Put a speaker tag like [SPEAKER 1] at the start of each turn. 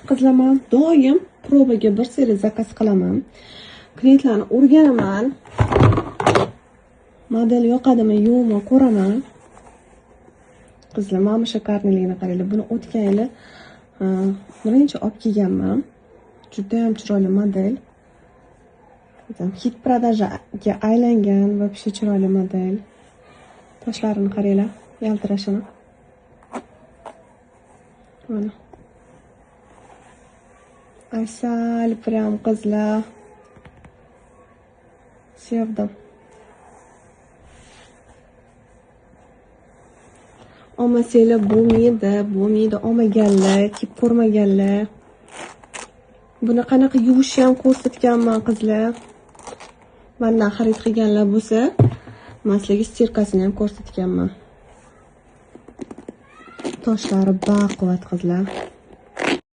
[SPEAKER 1] Qizlar, men doim probaga bir seri zakaz qilaman. Klientlarni o'rganaman. Model yoqadimi, yo'qmi ko'raman. Qizlar, mana shu karneligini qaranglar. Buni o'tgan yili birinchi olib kelganman. Juda ham chiroyli model. Hit prodajaga aylangan va picha chiroyli model. Toshlarini qaranglar, yaltirashini. Mana. Asal prям qizlar. Sevdim. Olmasanglar bo'lmaydi, olmaganlar, kiyib ko'rmaganlar. Buni qanaqa yuvish ham ko'rsatganman qizlar. Mendan xarid qilganlar bo'lsa, men sizlarga stirkasini ham ko'rsatganman. Toshlari baquvvat qizlar.